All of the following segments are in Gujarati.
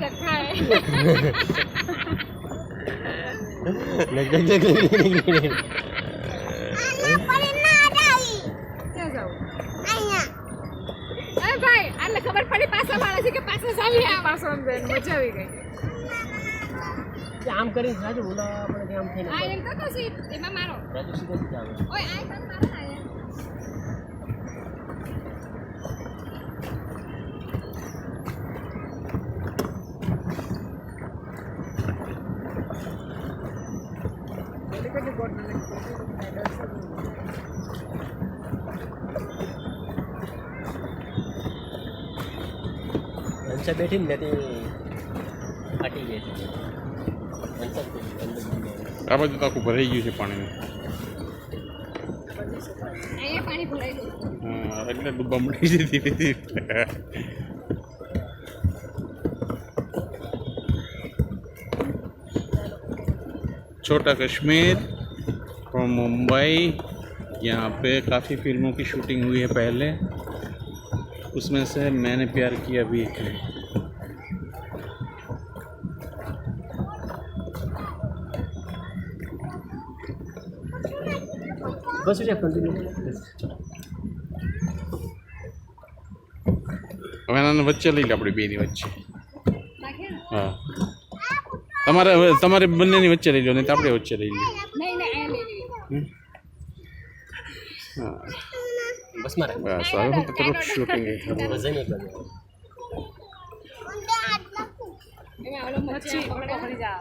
रखा है अरे भाई आने खबर पड़ी पासा वाला से के पासा सावी है पासा में बेन मजा આવી ગઈ આમ કરી રાજુ બોલા આપણે કે આમ થઈને આ એમ તો સી એમાં મારો રાજુ સીધો જ જાવ ઓય આ તમ મારો આ હંસા બેઠી ને તે ફાટી ગઈ છે હંસા અંદર આ બાજુ તો આખું ભરાઈ ગયું છે પાણીનું અહીંયા પાણી ભરાઈ ગયું હા એટલે ડૂબા મળી જતી હતી छोटा कश्मीर फ्रॉम मुंबई यहाँ पे काफ़ी फिल्मों की शूटिंग हुई है पहले उसमें से मैंने प्यार किया भी है બસ છે કન્ટિન્યુ હવે આને વચ્ચે લઈ લે આપણે બેની વચ્ચે નાખે હા તમારે બંનેની વચ્ચે લઈ લો નહીં તો આપણે વચ્ચે લઈ લઈએ નહીં નહીં આ લઈ લે હા બસ મારે બસ હવે હું તો થોડુંક શૂટિંગ વજન એક લાગે એમાં ઓલો મચ્છી પકડી જા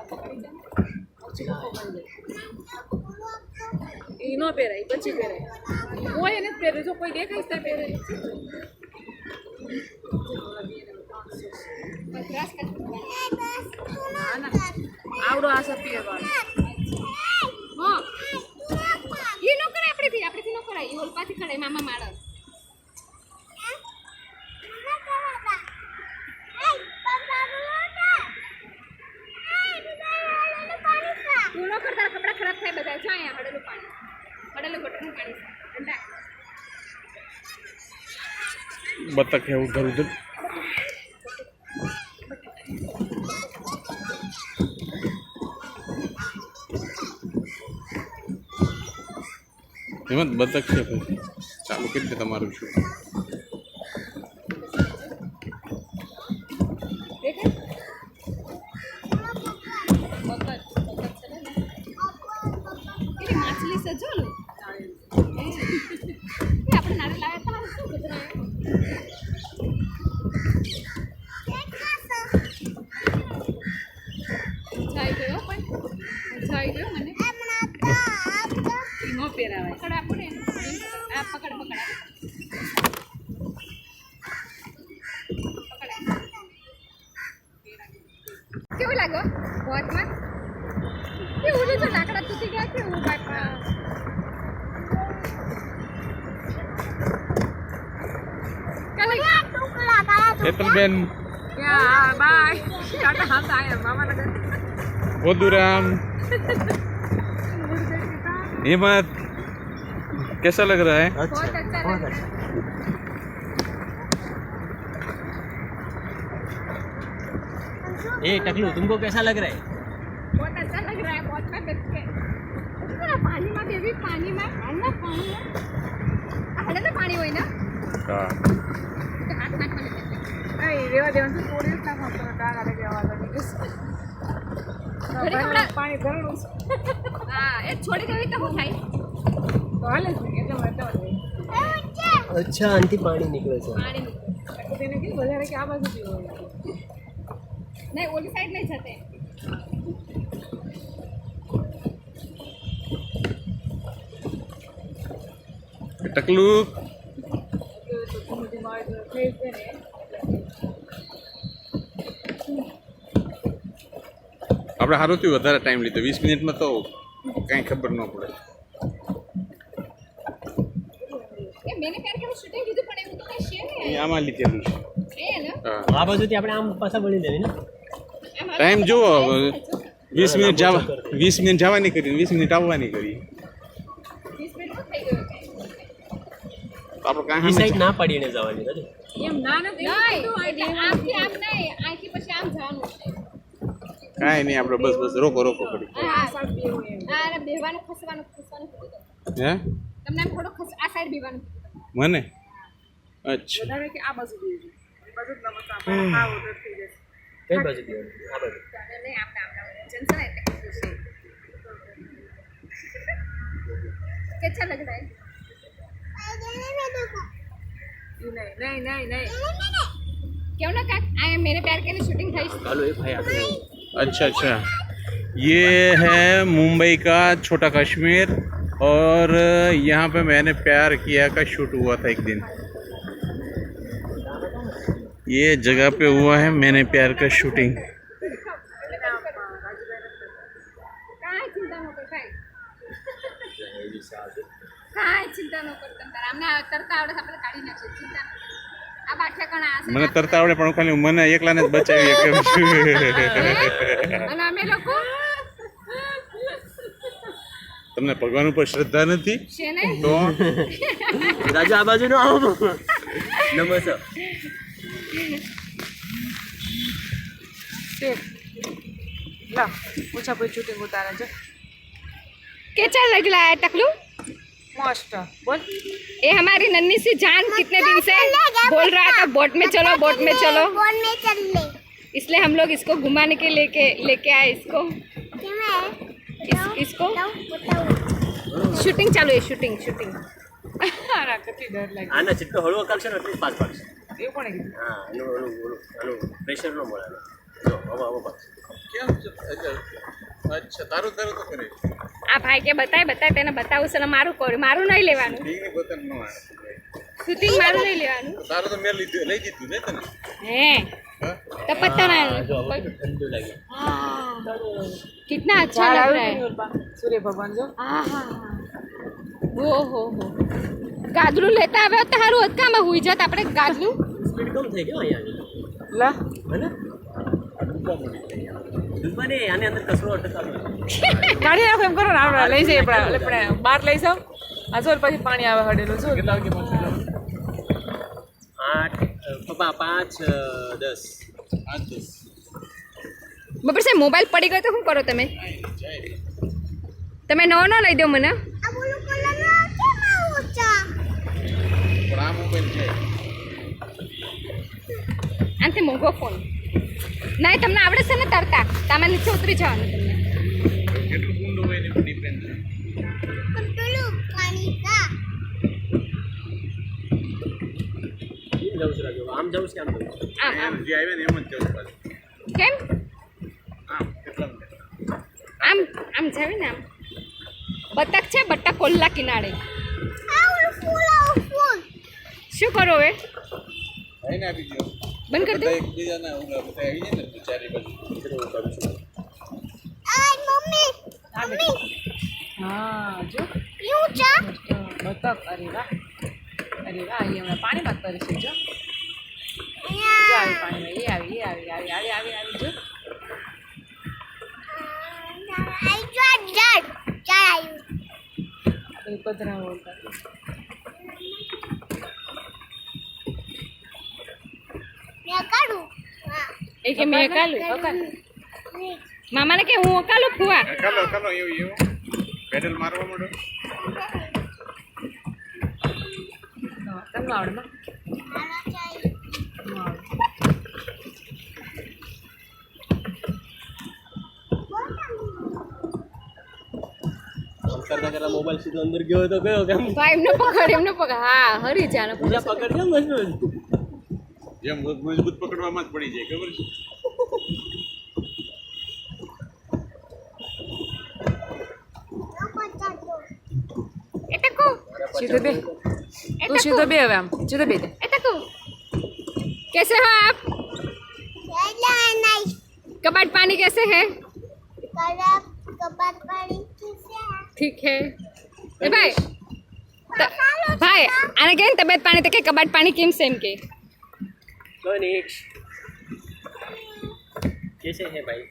ઈ નો પહેરાય પછી પહેરાય કોઈ એને પહેરે જો કોઈ દેખાય તો પહેરે આવડો આ સપીએ વાળ હા ઈ નો કરે આપણેથી નો કરાય ઈ ઓલપાથી કરાય મામા માળો તું નો કરતા કપડા ખરાબ થાય બધા જો અહીંયા હડેલું પાણી હડેલું ગટરનું પાણી ઠંડા बतख है उधर उधर હિંમત બતક છે ભાઈ ચાલુ કરી દે તમારું શું માછલી સજોલું આપણે નારે લાવ્યા હતા શું કુતરા છાઈ ગયો પણ છાઈ ગયો મને નો પહેરાવાય પકડ આપણે આ પકડ કેવું લાગો વોચમાં કેવું છે લાકડા તૂટી ગયા કેવું બાપા હેતલબેન યા બાય ટાટા હાથ આયા મામા લગન बोधुराम हिम्मत कैसा लग रहा है बहुत अच्छा लग रहा है ए टकलू तुमको कैसा लग रहा है बहुत अच्छा लग रहा है बहुत में बैठ के पानी में बेबी पानी में अन्ना पानी में आड़े ना पानी होई ना हाँ तो हाथ नाक में ए रेवा देवन से थोड़ी सा खातो डाल आले के आवाज नहीं पानी भरણું હા એ છોડી દેવી તો હું થાય તો હાલે એટલે મરતો अच्छा आंटी पानी निकले છે પાણી તેને કે વધારે કે આ બાજુ પીવો નહીં ઓલી સાઈડ નહીં જતે टकलू આપણે સારું થયું વધારે ટાઈમ લીધો 20 મિનિટમાં તો કાંઈ ખબર ન પડે એ મેને પ્યાર કે શૂટિંગ કીધું પણ એવું તો કઈ છે ને એ આમાં લીધેલું છે એ ને હા આ બાજુથી આપણે આમ પાછા વળી દેવી ને ટાઈમ જુઓ 20 મિનિટ જવા 20 મિનિટ જવાની કરી 20 મિનિટ આવવાની કરી 20 મિનિટ તો થઈ ગયો આપણે ઈ કાંઈ સાઈડ ના પાડીને જવાની રાજુ એમ ના નથી આમથી આમ નહીં આથી પછી આમ જવાનું કાંઈ નહીં આપણે બસ બસ રોકો રોકો કરી અને બેહવાનું ખસવાનું કીધું હે તમને આમ થોડો આ સાઈડ બેહવાનું કીધું મને અચ્છા કઈ બાજુ દેવાનું આ બાજુ નહીં આપણે જનસન એટલે ખુશી कैसा लग रहा है क्यों ना का आए मेरे प्यार के लिए शूटिंग થઈ હાલો એ ભાઈ આપણે अच्छा अच्छा ये है मुंबई का छोटा कश्मीर और यहाँ पे मैंने प्यार किया का शूट हुआ था एक दिन ये जगह पे हुआ है मैंने प्यार का शूटिंग કાંઈ ચિંતા ન કર કાંઈ ચિંતા ન કર તમ તારા અમને તરતા આવડે આપણે કાઢી નાખશે ચિંતા ન કર આ બાઠિયા કણા આશે મને તરતા આવડે પણ ખાલી મને એકલાને જ બચાવી કેમ છું અને અમે લોકો તમને ભગવાન ઉપર શ્રદ્ધા નથી છે ને તો રાજુ આ બાજુ નો આવો નમસ્કાર ला पूछा कोई शूटिंग उतारा जो कैसा लग रहा है टकलू मस्त बोल ये हमारी नन्ही सी जान कितने दिन से बोल रहा था बोट में चलो बोट में चलो इसलिए हम लोग इसको घुमाने के लेके आए इसको इसको शूटिंग चालू है शूटिंग शूटिंग अरे कितनी डर लगी આના ચિત્તો હળવો કરશે ને એટલે પાસ પાડશે ये कौन है હા એનું પ્રેશર નો મળે જો હવે કેમ અચ્છા તારું તારું તો કરે આ ભાઈ કે બતાય તેને બતાવું છે ને મારું નહીં લેવાનું ઠીક ને બતન નો આવે શૂટિંગ મારું નહીં લેવાનું તારું તો મેં લઈ દીધું ને તને હે तो पता नहीं જો હવે તો ઠંડુ લાગે कितना अच्छा लग रहा है सूर्य भगवान जो हाँ हाँ हो ગાદલું લેતા આવ્યો તો સારું હોત કામ હુઈ જાત આપણે ગાદલું સ્પીડ કમ થઈ ગયો અહીંયા ला હે ને દુશ્મન આને અંદર કસરો અટકાવે ગાડી રાખો એમ કરો ને આપણે લઈ જઈએ આપણે બહાર લઈ જાઓ આ જો પછી પાણી આવે હડેલું જો કેટલા વાગે પહોંચી 8 પપ્પા 5 10 બપોર છે મોબાઈલ પડી ગયો તો શું કરો તમે નવો ન લઈ દો મને પણ આ મોબાઈલ છે આનાથી મોંઘો ફોન નહીં તમને આવડે છે ને તરતા તમે નીચે ઉતરી જવાનું તમને કેટલું ઊંડું હોય એની પર ડિપેન્ડ છે જવું છે રાજુ આમ જવું છે આમ જવું છે આમ આમ જે આવે ને એમ જ જવું પાછું કેમ આમ કેટલા આમ આમ જાવે ને આમ બતક છે બટ્ટા કોલ્લા કિનારે શું કરો હવે ભાઈને આપી દો બંધ કરી દો બધા એકબીજાના બધા આવી જાય ને તો ચારે બાજુ મિત્રો હું કરું છું हाँ जो बतक अरे वाह ये हमारा पानी बात करे છે જો આવી પાણીમાં એ આવી જો આપણે પધરા બોલતા એ કે મેં કાલું મામાને કે હું કાલું ફુવા કાલો એવું પેડલ મારવા માંડો તમને આવડે માં કરતા કરતા મોબાઈલ સીધો અંદર ગયો તો કયો કેમ ભાઈ એમને પકડ હા હરી જાનો બીજા પકડ કેમ મજબૂત જેમ મજબૂત પકડવામાં જ પડી જાય ખબર છે એટકો સીધો બે તું સીધો બે હવે આમ સીધો બે દે एटको कैसे हो आप कबाट पानी कैसे है ठीक है ए भाई भाई आने के तबियत पानी तक कबाट पानी किम सेम के કોઈ નહીં कैसे है भाई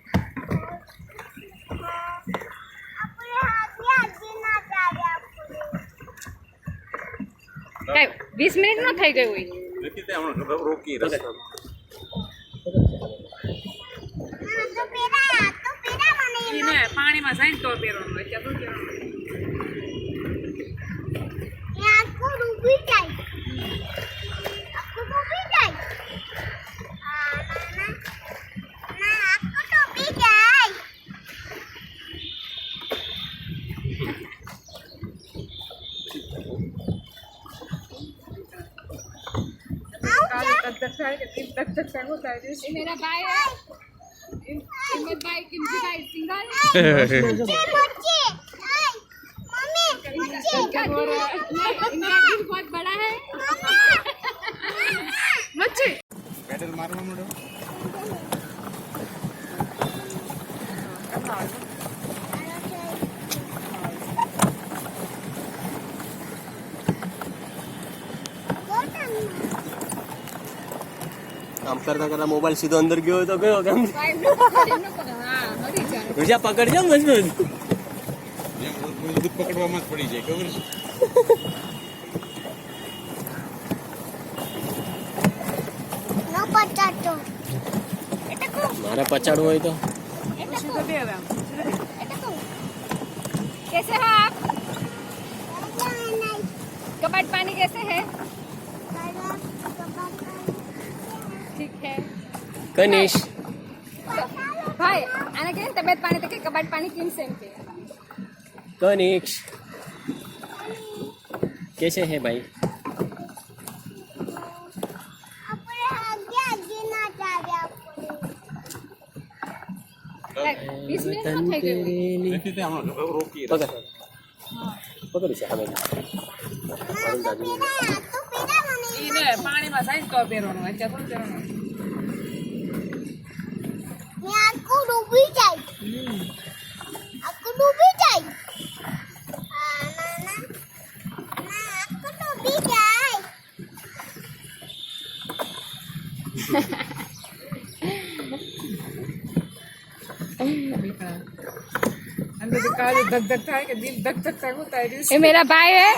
काय 20 मिनिट નો થઈ ગયું હોય નથી તે હમણાં રોકી રસ્તા પાણીમાં જાય ને તો પહેરવાનું હોય ત્યાં તો આખું ડૂબી જાય આખું ડૂબી જાય ના આખું ડૂબી જાય તક થાય કે તક થાય થાય ये मेरा भाई है हिम्मत भाई किमजी भाई सिंगल मच्छी मम्मी इनका दिल बहुत बड़ा है મચ્છી પેડલ મારવા માંડો काम करता करता मोबाइल सीधो अंदर गयो तो गयो केम हाँ मरी जाए रुजा पकड़જો મજબૂત બધું પકડવામાં જ પડી જાય ખબર છે નો પચાતો મારે પચાડવું હોય તો સીધો બે હવે આમ कैसे हो आप कबाट पानी कैसे है ठीक है કનિશ भाई आने के तबियत पानी तक कबाट पानी किन सेम के कनिश कैसे है भाई આપણે આગે ના જાવે આપણે 20 मिनट નો થઈ ગયું નથી તે આમાં રોકી પકડ પકડ છે હવે તો પેલા મને ઈ ને પાણીમાં જાય ને તો પહેરવાનું હોય ત્યાં થોડું પહેરવાનું આખું ડૂબી જાય આખું ડૂબી જાય ના આખું ડૂબી જાય અંદર તો કાળું ધક ધક થાય કે દિલ ધક ધક થાય હું થાય ये मेरा भाई है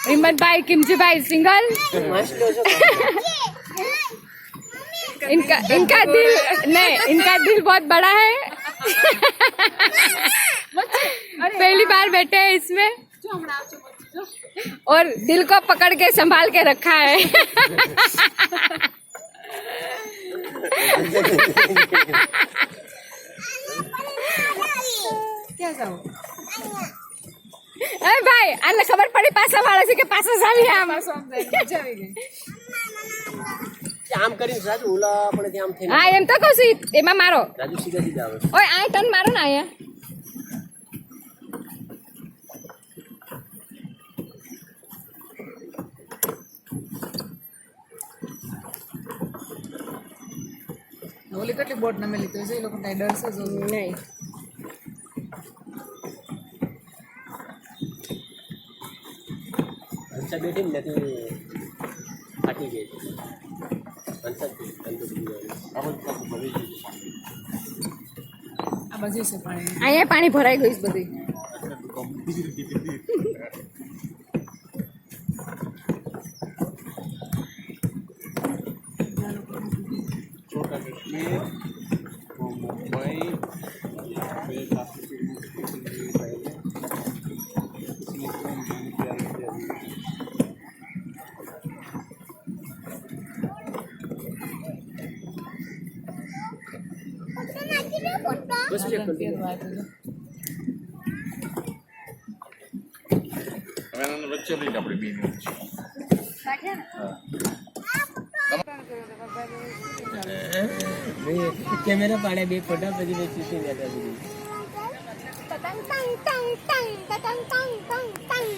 हिम्मत भाई किमजी भाई सिंगल इनका दिल नहीं इनका दिल बहुत बड़ा है पहली बार बैठे हैं इसमें और दिल को पकड़ के संभाल के रखा है ક્યાં જાવ अरे भाई आने खबर पड़ी पासा वाला से के पासा जावी हम પાછું આમ જાય મજા આવી ગઈ આમ કરીને રાજુ ઓલા આપણે ત્યાં આમ થઈને हाँ एम तो कहूँ एमा मारो રાજુ સીધા સીધા આવે ओए आए टन मारो ना आया ઓલી કેટલી બોટ નમેલી તો એ લોકો કાંઈ ડરશે જ नहीं હંસા બેઠી ને ત્યાંથી ફાટી ગઈ હંસા આ બાજુ છે પાણી અહીંયા પાણી ભરાઈ ગયું છે બધી छोटा कश्मीर और मुंबई यहाँ पे काफ़ी फिल्मों की शूटिंग हुई पहले इसमें तो मैंने प्यार किया अभी બસ લે પહેરવા આપ્યું હવે એના વચ્ચે લઈને આપણે બેન વચ્ચે કેમેરા પાડે બે ફોટા પછી મેં ચૂસી ગયા હતા tang tang tang tang tang tang tang tang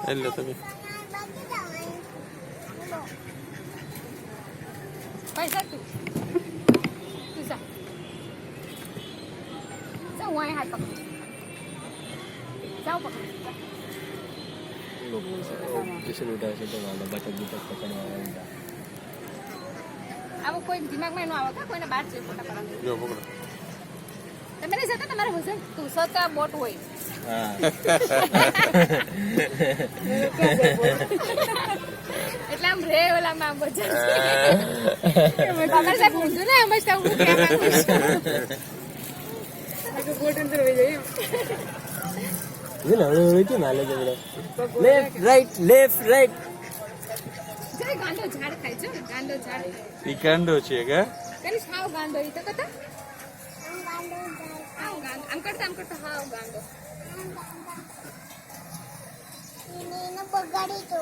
hello તમે पैसा तू जा जाओ वहाँ हाथ पकड़ जाओ पकड़ ટ્યુશન ઉઠાવે છે તો વાળા બટક બટક પકડવા अब कोई दिमाग में न आवे कोई ने बात से फोटा पड़ा જો પકડો તમે નહીં જતા તમારે હુસેન તું સતા બોટ હોય હા એટલે આમ રે ઓલા માં બચા તમારે સાહેબ પૂછ્યું ને એમ જ તો હું કહેવા માંગુ છું બોટ અંદર હોઈ જાય ये ना वो क्यों ना ले जाओ लेफ्ट राइट જય ગાંડો ઝાડ ખાય છે ગાંડો ઝાડ ઈ કાંડો છે કે કનિષ હાવ ગાંડો ઈ તો કતા હાવ ગાંડો આમ કરતા હાવ ગાંડો એને બગાડી તો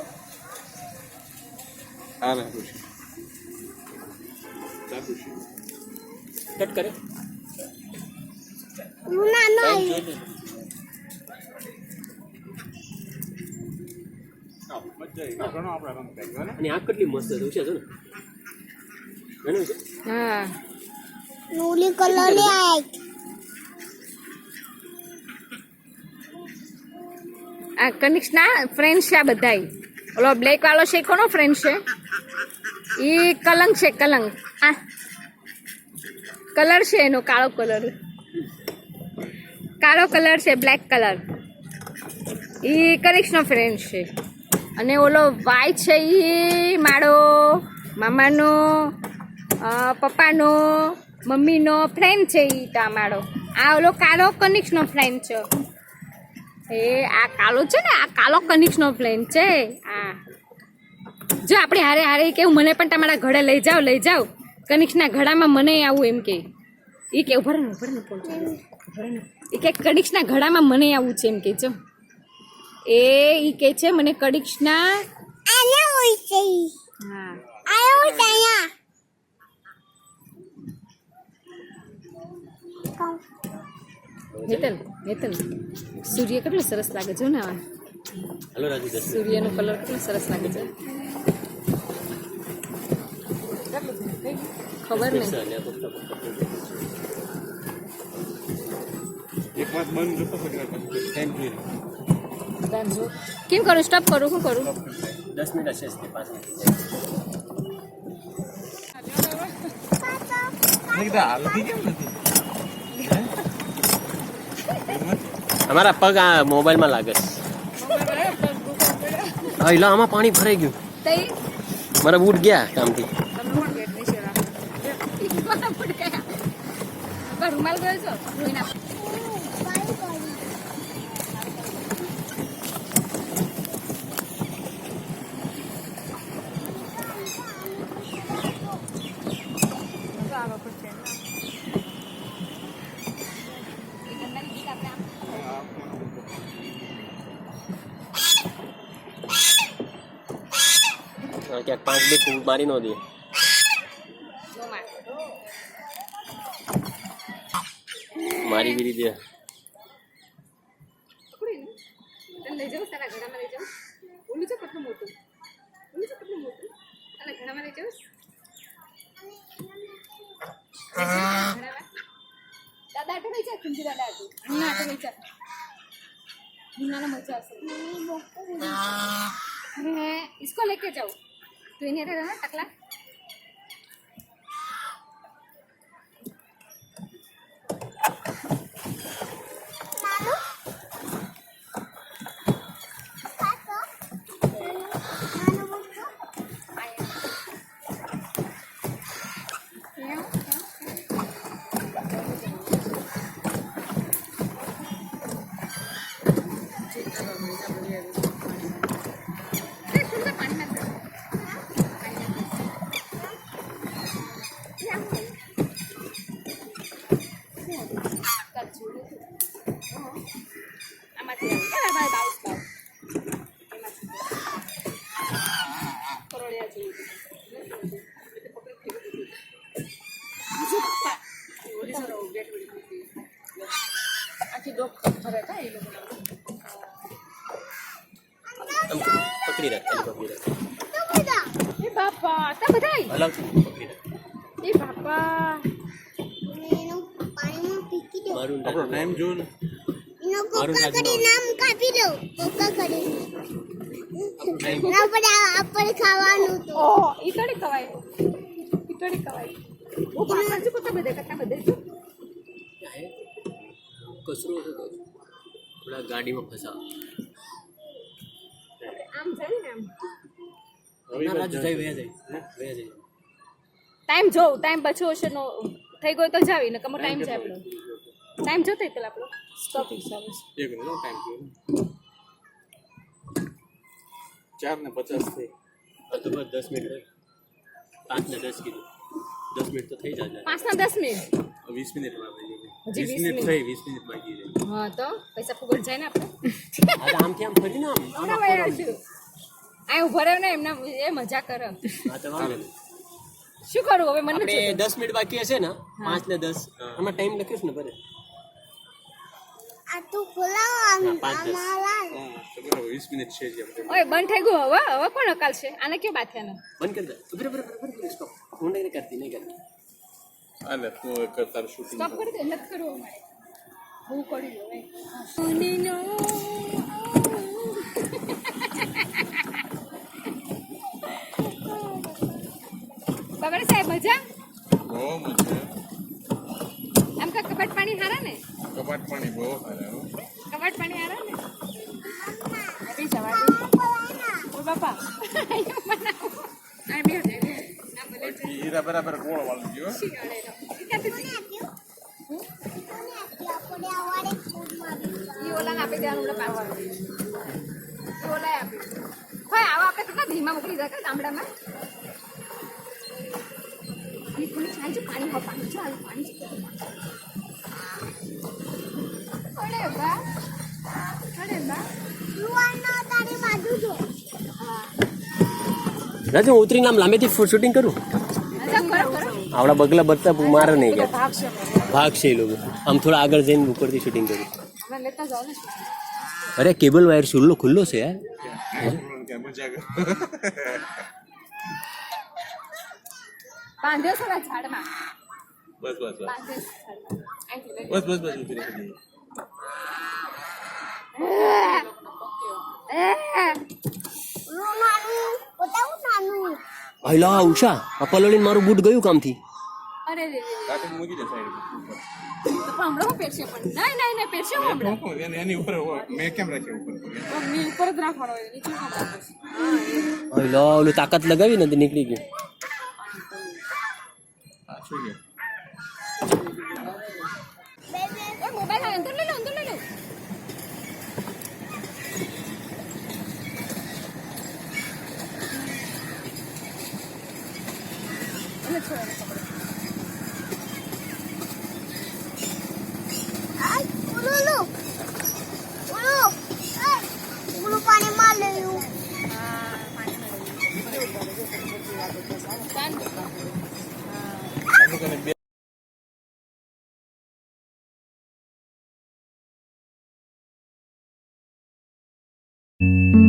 આ લે ખુશી તા ખુશી कट करे રૂના નહીં ઘણો આપણે રંગ થઈ ગયો ને અને આ કેટલી મસ્ત છે છે ને ઘણું છે હા નૂલી કલરની આઈ આ કનિક્ષના ફ્રેન્ડ છે આ બધાય ઓલો બ્લેક વાળો છે કોનો ફ્રેન્ડ છે ઈ કલંક છે કલંક આ કલર છે એનો કાળો કલર છે બ્લેક કલર ઈ કનિક્ષનો ફ્રેન્ડ છે અને ઓલો વાય છે ઈ મારો મામાનો પપ્પાનો મમ્મીનો ફ્રેન્ડ છે ઈ મારો આ ઓલો કાળો કનિક્ષનો ફ્રેન્ડ છે એ આ કાળો છે ને આ કાળો કનિક્ષનો ફ્રેન્ડ છે આ જો આપણે હારે હારે કેવું મને પણ તમારા ઘરે લઈ જાઓ કનિક્ષના ઘડામાં મને આવું એમ કે એ કે ઉભર ને એ કે કનિક્ષના ઘડામાં મને આવું છે એમ કે જો એ કે છે મને કનિક્ષના આને હોય છે હા આયો ત્યાં હેતલ સૂર્ય કેટલો સરસ લાગે છે ને આ हेलो राजू दस સૂર્યનો કલર કેટલો સરસ લાગે છે ખબર નહીં એક વાત બંધ કરતો પછી ટાઈમ પૂરી કેમ કરું સ્ટોપ કરું શું કરું 10 मिनट अच्छे से 5 मिनट એકદા હાલતી કેમ નથી हमारा पग आ मोबाइल में लागे हाँ इला आमा पानी भराई गયું તઈ મારા બૂટ ગયા કામથી રૂમાલ ગયો છો ધોઈ નાખ ક્યાંક 5 બે ફૂટ મારી નો દે મારી બીરી દે લઈ જાઉં તારા ઘડામાં લઈ જાઉં ઓલું છે કેટલું મોટું તારા ઘડામાં લઈ જાઉં દાદા આટો લઈ જા ખુંજી દાદા આટો ના આટો લઈ જા મજા આવશે मैं इसको लेके जाओ तो इन्हें रहना टकला પકડી રાખ એ બાપા તા બધાય અલગ પકડી રાખ એ બાપા એનો પાણીમાં પીકી દો મારું આપણો ટાઈમ જો ને એનો કોકા કરી નામ કાપી દો કોકા કરી આપણે ખાવાનું તો ઓ ઈ થોડી કવાય ઓ પાછળ જો કતા બધે જો કચરો હતો થોડા ગાડીમાં ફસા આમ જાય ને આમ ના રાજુ જાય વયા જાય ટાઈમ જોઉં ટાઈમ બચ્યો હશે નો થઈ ગયો તો જાવી ને કમો ટાઈમ છે આપણો ટાઈમ જોતો પેલા આપણો સ્ટોપિંગ સર્વિસ एक मिनट टाइम क्यों 4:50 थे હા તો બસ 10 મિનિટ 5 ને 10 કીધું 10 મિનિટ તો થઈ જાય 5 ના 10 મિનિટ 20 मिनट में હજી 20 20 मिनट મિનિટ. થઈ 20 મિનિટ બાકી રહી હા તો પૈસા ફુગટ જાય ને આપણે આ તો આમથી આમ ફરીને આમ હમણાં ભાઈ આવશું આ ઉભો રહ્યો ને એમના એ મજા કરે હા તો વાંધો નહીં. શું કરું હવે મને આપણે નથી 10 મિનિટ બાકી હશે ને 5 ને 10 આમાં ટાઈમ લખ્યું છે ને ભરે આ તું ખોલાવવાનું હા, 5 10 અમારા હા તો બરાબર 20 મિનિટ છે જ આપણે ઓય બંધ થઈ ગયું હવે કોણ અકાલશે આને કેવું બાથ્યાનો બંધ કરી દે બરાબર બરાબર સ્ટોપ હું નહીં કરતી નહીં કરતી આલે તું કરતા શૂટિંગ સ્ટોપ કરી દે નથી કરવું અમારે બહુ કરી દો સોનીનો બગડે સાહેબ મજા બહુ મજા આમ કા કબાટ પાણી હારા ને કપાટ પાણી બહુ સારા હો કબાટ પાણી હારા ને અભી જવા દે ઓ બાપા આ બે દે ના બોલે છે હીરા બરાબર ગોળ વાળી ગયો શીગાડે નો કાતે આપણે આવાડે ફૂડ મારી ઈ ઓલા આપી દેવાનું ઓલા પાછળ ઈ ઓલા આપી હોય આવા આપણે કેટલા ધીમા મોકલી જાય ગામડામાં ઈ કોને ચાલજો પાણી હો પાણી ચાલ પાણી છે અરે બા રૂવાના તારી બાજુ જો રાજુ હું ઉતરીને આમ લાંબેથી શૂટિંગ કરું મજા કરો કરો આવડા બગલા બત્તા મારે નહીં ગયા ભાગ છે એ લોકો આમ થોડા આગળ જઈને ઉપરથી શૂટિંગ કરું હવે લેતા જાઓ ને અરે કેબલ વાયર ખુલ્લો છે યાર क्या मजा कर બાંધ્યો છે ને ઝાડમાં बस बस बस બાંધ્યો છે ઝાડમાં. અહીંથી લઈ बस बस बस उतरी उतरी રૂવાનું પોતાનું નાનું હલા ઉષા આ પલોલીને મારું બૂટ ગયું કામથી અરે રે રે काटे મૂકી દે સાઈડ તો પણ હમણાં હું પહેરશે પણ નહીં પહેરશે હું હમણાં પર એની ઉપર મેં કેમ રાખ્યો ઉપર મમ્મી ઉપર જ રાખવાનો હોય નીચે કામ રાખે હલા ઓલું તાકાત લગાવી ને તો નીકળી ગયું હા શું છે એ મોબાઈલ અંદર લઈ લો અંદર લઈ લો એને છોડો આ ઉલુલુ ઉલુ એ ઉલુ પાણી માં લેવું हम लोग ने thank you